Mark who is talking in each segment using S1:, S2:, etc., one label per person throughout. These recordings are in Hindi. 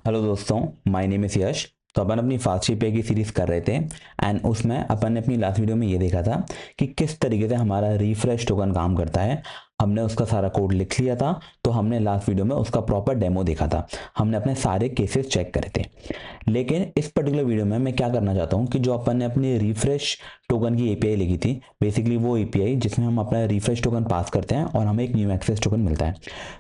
S1: हेलो दोस्तों, माय नेम इज़ यश। तो अपन अपनी फास्ट एपीआई की सीरीज़ कर रहे थे एंड उसमें अपन ने अपनी लास्ट वीडियो में ये देखा था कि किस तरीके से हमारा रिफ्रेश टोकन काम करता है। हमने उसका सारा कोड लिख लिया था। तो हमने लास्ट वीडियो में उसका प्रॉपर डेमो देखा था। हमने अपने सारे केसेस चेक करे थे। लेकिन इस पर्टिकुलर वीडियो में मैं क्या करना चाहता हूँ कि जो अपन ने अपनी रिफ्रेश टोकन की एपीआई लिखी थी, बेसिकली वो एपीआई जिसमें हम अपना रिफ्रेश टोकन पास करते हैं और हमें एक न्यू एक्सेस टोकन मिलता है।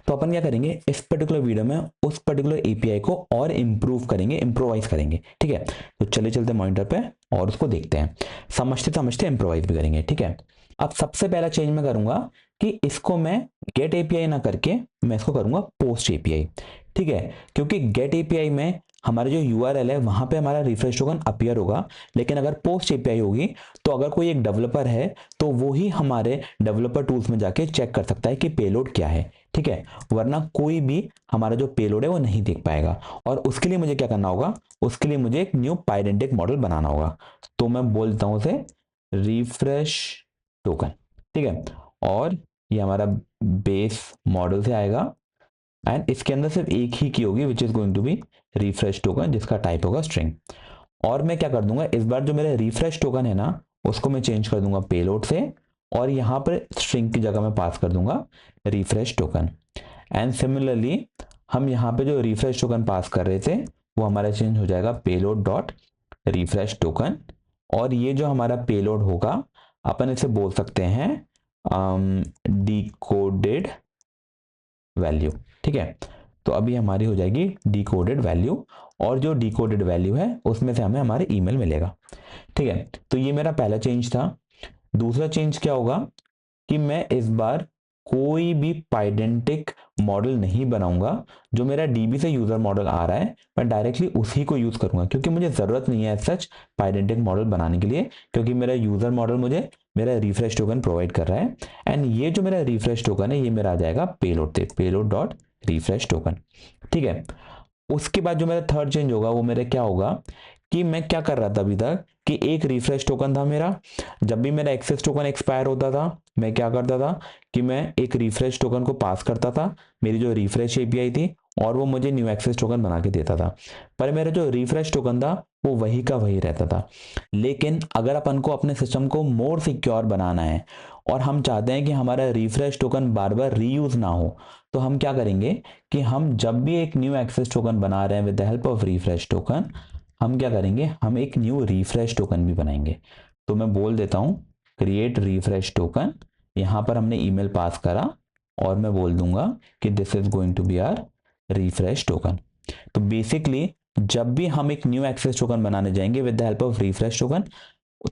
S1: तो अपन क्या करेंगे इस पर्टिकुलर वीडियो में, उस पर्टिकुलर एपीआई को और इम्प्रूव करेंगे, इम्प्रोवाइज करेंगे। ठीक है, तो चले चलते मॉनिटर पे और उसको देखते हैं। समझते समझते इम्प्रोवाइज भी करेंगे। ठीक है, अब सबसे पहला चेंज मैं करूंगा कि इसको मैं गेट एपीआई ना करके मैं इसको करूंगा पोस्ट एपीआई। ठीक है, क्योंकि गेट एपीआई में हमारा जो यूआरएल है वहां पे हमारा रिफ्रेश टोकन अपीयर होगा, लेकिन अगर पोस्ट एपीआई होगी तो अगर कोई एक डेवलपर है तो वो ही हमारे डेवलपर टूल्स में जाके चेक कर सकता है कि पेलोड क्या है। ठीक है, वरना कोई भी हमारा जो पेलोड है वो नहीं देख पाएगा। और उसके लिए मुझे क्या करना होगा, उसके लिए मुझे एक न्यू पाइडेंटिक मॉडल बनाना होगा। तो मैं बोलता हूं उसे रिफ्रेश टोकन। ठीक है, और ये हमारा बेस मॉडल से आएगा एंड इसके अंदर सिर्फ एक ही की होगी which is going to be refresh token, जिसका टाइप होगा स्ट्रिंग। और मैं क्या कर दूंगा, इस बार जो मेरा रिफ्रेश टोकन है ना उसको मैं चेंज कर दूंगा पेलोड से, और यहां पर स्ट्रिंग की जगह मैं पास कर दूंगा रिफ्रेश टोकन। एंड सिमिलरली हम यहाँ पे जो रिफ्रेश टोकन पास कर रहे थे वो हमारा चेंज हो जाएगा पेलोड डॉट रिफ्रेश टोकन। और ये जो हमारा पेलोड होगा अपन इसे बोल सकते हैं डिकोडेड वैल्यू। ठीक है, तो अभी हमारी हो जाएगी डिकोडेड वैल्यू, और जो डिकोडेड वैल्यू है उसमें से हमें हमारे ईमेल मिलेगा। ठीक है, तो ये मेरा पहला चेंज था। दूसरा चेंज क्या होगा कि मैं इस बार कोई भी पाइडेंटिक मॉडल नहीं बनाऊंगा। जो मेरा डीबी से यूजर मॉडल आ रहा है मैं डायरेक्टली उसी को यूज करूंगा, क्योंकि मुझे जरूरत नहीं है सच पाइडेंटिक मॉडल बनाने के लिए, क्योंकि मेरा यूजर मॉडल मुझे मेरा रिफ्रेश टोकन प्रोवाइड कर रहा है। एंड ये जो मेरा रिफ्रेश टोकन है ये मेरा आ जाएगा पेलोड से, पेलोड डॉट रिफ्रेश टोकन। ठीक है, उसके बाद जो मेरा थर्ड चेंज होगा वो मेरा क्या होगा कि मैं क्या कर रहा था अभी तक कि एक रिफ्रेश टोकन था मेरा। जब भी मेरा एक्सेस टोकन एक्सपायर होता था मैं क्या करता था कि मैं एक रिफ्रेश टोकन को पास करता था मेरी जो रिफ्रेश एपीआई थी, और वो मुझे न्यू एक्सेस टोकन बना के देता था। पर मेरा जो रिफ्रेश टोकन था वो वही का वही रहता था। लेकिन अगर अपन को अपने सिस्टम को मोर सिक्योर बनाना है और हम चाहते हैं कि हमारा रिफ्रेश टोकन बार बार रीयूज ना हो, तो हम क्या करेंगे कि हम जब भी एक न्यू एक्सेस टोकन बना रहे हैं with the help of refresh token, हम क्या करेंगे, हम एक न्यू रिफ्रेश टोकन भी बनाएंगे। तो मैं बोल देता हूं क्रिएट रिफ्रेश टोकन। यहां पर हमने ईमेल पास करा और मैं बोल दूंगा कि this is going to be R refresh token. तो बेसिकली जब भी हम एक न्यू एक्सेस टोकन बनाने जाएंगे with the help of refresh token,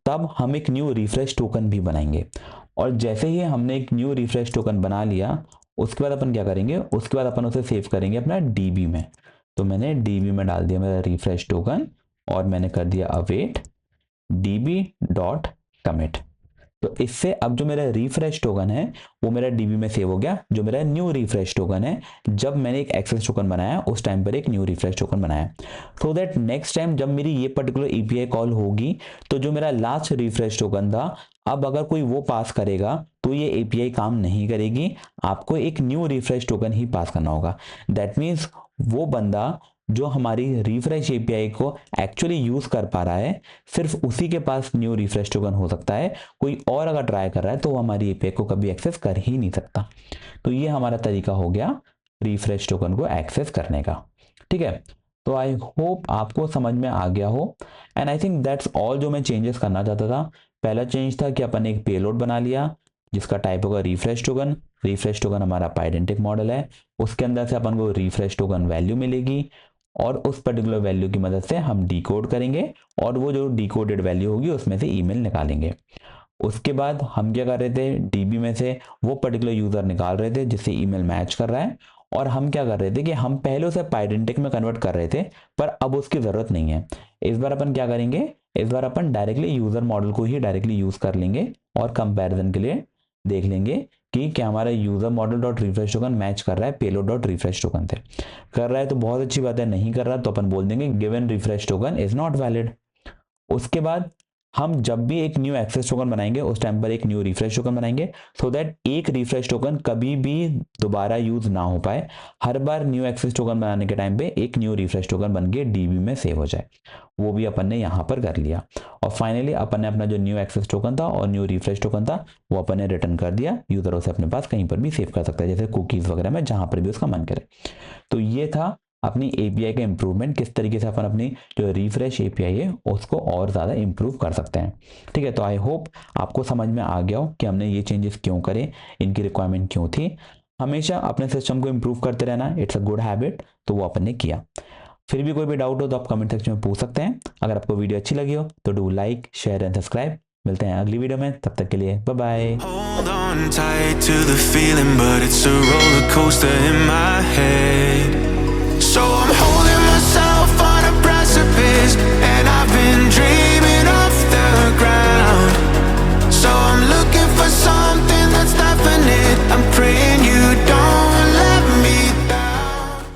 S1: तब हम एक न्यू रिफ्रेश टोकन भी बनाएंगे। और जैसे ही हमने एक न्यू रिफ्रेश टोकन बना लिया उसके बाद अपन क्या करेंगे, उसके बाद अपन उसे सेव करेंगे अपना डीबी में। तो मैंने डीबी में डाल दिया मेरा रिफ्रेश टोकन और मैंने कर दिया अवेट डीबी डॉट कमिट। तो इससे अब जो मेरा रिफ्रेश टोकन है वो मेरा डीबी में सेव हो गया। जो मेरा न्यू रिफ्रेश टोकन है, जब मैंने एक एक्सेस टोकन बनाया उस टाइम पर एक न्यू रिफ्रेश टोकन बनाया, सो दैट नेक्स्ट टाइम जब मेरी ये पर्टिकुलर एपीआई कॉल होगी तो जो मेरा लास्ट रिफ्रेश टोकन था, अब अगर कोई वो पास करेगा तो ये एपीआई काम नहीं करेगी। आपको एक न्यू रिफ्रेश टोकन ही पास करना होगा। दैट मीन्स वो बंदा जो हमारी रिफ्रेश एपीआई को एक्चुअली यूज कर पा रहा है, सिर्फ उसी के पास न्यू रिफ्रेश टोकन हो सकता है। कोई और अगर ट्राई कर रहा है तो वो हमारी एपीआई को कभी एक्सेस कर ही नहीं सकता। तो ये हमारा तरीका हो गया रिफ्रेश टोकन को एक्सेस करने का। ठीक है, तो आई होप आपको समझ में आ गया हो। And I think that's all जो मैं चेंजेस करना चाहता था। पहला चेंज था कि अपन एक पेलोड बना लिया जिसका टाइप होगा रिफ्रेश टोकन। रिफ्रेश टोकन हमारा पाइडेंटिक मॉडल है, उसके अंदर से अपन को रिफ्रेश टोकन वैल्यू मिलेगी और उस पर्टिकुलर वैल्यू की मदद से हम डिकोड करेंगे और वो जो डिकोडेड वैल्यू होगी उसमें से ईमेल निकालेंगे। उसके बाद हम क्या कर रहे थे, डीबी में से वो पर्टिकुलर यूजर निकाल रहे थे जिससे ईमेल मैच कर रहा है, और हम क्या कर रहे थे कि हम पहले उसे पाइडेंटिक में कन्वर्ट कर रहे थे पर अब उसकी जरूरत नहीं है। इस बार अपन क्या करेंगे, इस बार अपन डायरेक्टली यूजर मॉडल को ही डायरेक्टली यूज कर लेंगे और कंपैरिजन के लिए देख लेंगे कि क्या हमारा user model dot refresh token match कर रहा है पेलोड डॉट रिफ्रेश टोकन से। कर रहा है तो बहुत अच्छी बात है, नहीं कर रहा तो अपन बोल देंगे given refresh token is not valid. उसके बाद हम जब भी एक न्यू एक्सेस टोकन बनाएंगे उस टाइम पर एक न्यू रिफ्रेश टोकन बनाएंगे, सो दैट एक रिफ्रेश टोकन कभी भी दोबारा यूज ना हो पाए। हर बार न्यू एक्सेस टोकन बनाने के टाइम पे एक न्यू रिफ्रेश टोकन बन के डीबी में सेव हो जाए। वो भी अपन ने यहाँ पर कर लिया। और फाइनली अपन ने अपना जो न्यू एक्सेस टोकन था और न्यू रिफ्रेश टोकन था वो अपन ने रिटर्न कर दिया। यूजर उसे अपने पास कहीं पर भी सेव कर सकता है, जैसे कुकीज वगैरह में, जहां पर भी उसका मन करे। तो ये था अपनी एपीआई का इंप्रूवमेंट, किस तरीके से अपन अपनी जो रिफ्रेश एपीआई है उसको और ज़्यादा इंप्रूव कर सकते हैं। ठीक है, तो आई होप आपको समझ में आ गया हो कि हमने ये चेंजेस क्यों करे, इनकी रिक्वायरमेंट क्यों थी। हमेशा अपने सिस्टम को इंप्रूव करते रहना, इट्स अ गुड हैबिट, तो वो अपन ने किया। फिर भी कोई भी डाउट हो तो आप कमेंट सेक्शन में पूछ सकते हैं। अगर आपको वीडियो अच्छी लगी हो तो do like, share and subscribe. मिलते हैं अगली वीडियो में, तब तक के लिए bye bye.
S2: Hold on tight to the feeling, but it's a roller coaster in my head.